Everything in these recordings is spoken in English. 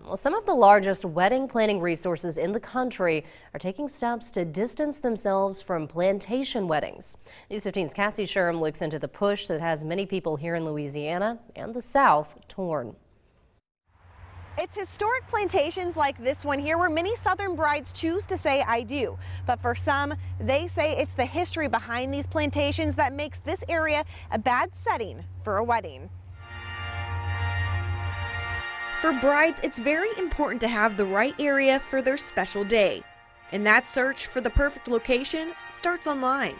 Well, some of the largest wedding planning resources in the country are taking steps to distance themselves from plantation weddings. News 15's Cassie Sherm looks into the push that has many people here in Louisiana and the South torn. It's historic plantations like this one here where many Southern brides choose to say I do. But for some, they say it's the history behind these plantations that makes this area a bad setting for a wedding. For brides, it's very important to have the right area for their special day. And that search for the perfect location starts online.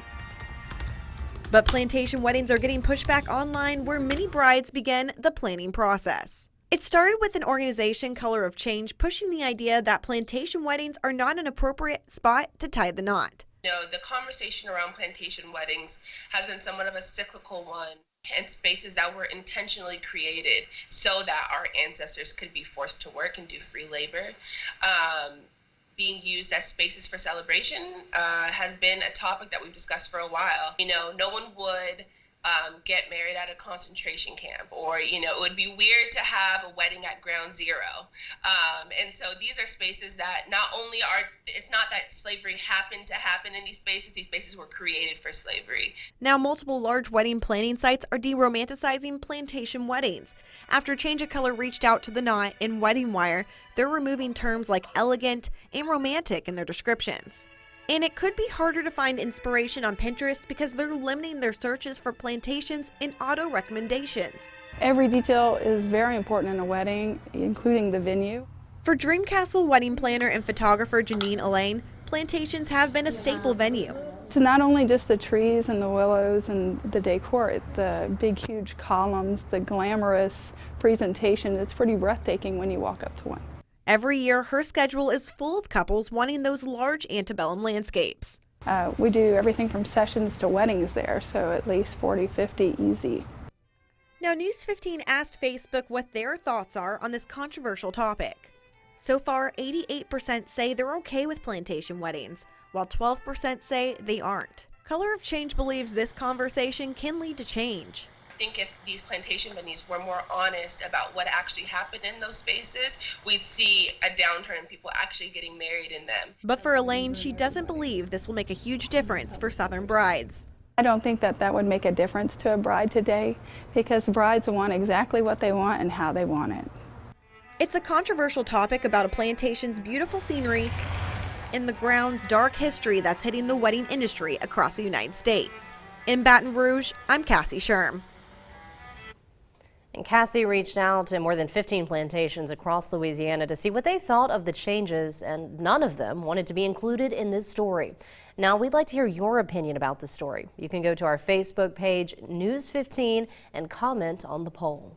But plantation weddings are getting pushed back online where many brides begin the planning process. It started with an organization, Color of Change, pushing the idea that plantation weddings are not an appropriate spot to tie the knot. You know, the conversation around plantation weddings has been somewhat of a cyclical one, and spaces that were intentionally created so that our ancestors could be forced to work and do free labor. Being used as spaces for celebration has been a topic that we've discussed for a while. You know, no one would get married at a concentration camp, or it would be weird to have a wedding at ground zero. And so these are spaces that not only it's not that slavery happened to happen in these spaces were created for slavery. Now multiple large wedding planning sites are de-romanticizing plantation weddings. After Change of Color reached out to the knot in Wedding Wire, they're removing terms like elegant and romantic in their descriptions. And it could be harder to find inspiration on Pinterest because they're limiting their searches for plantations in auto recommendations. Every detail is very important in a wedding, including the venue. For Dreamcastle wedding planner and photographer Janine Elaine, plantations have been a staple venue. It's not only just the trees and the willows and the decor, the big huge columns, the glamorous presentation. It's pretty breathtaking when you walk up to one. Every year, her schedule is full of couples wanting those large antebellum landscapes. We do everything from sessions to weddings there, so at least 40, 50 easy. Now, News 15 asked Facebook what their thoughts are on this controversial topic. So far, 88% say they're okay with plantation weddings, while 12% say they aren't. Color of Change believes this conversation can lead to change. I think if these plantation venues were more honest about what actually happened in those spaces, we'd see a downturn in people actually getting married in them. But for Elaine, she doesn't believe this will make a huge difference for Southern brides. I don't think that would make a difference to a bride today, because brides want exactly what they want and how they want it. It's a controversial topic about a plantation's beautiful scenery and the ground's dark history that's hitting the wedding industry across the United States. In Baton Rouge, I'm Cassie Sherm. And Cassie reached out to more than 15 plantations across Louisiana to see what they thought of the changes, and none of them wanted to be included in this story. Now, we'd like to hear your opinion about the story. You can go to our Facebook page, News 15, and comment on the poll.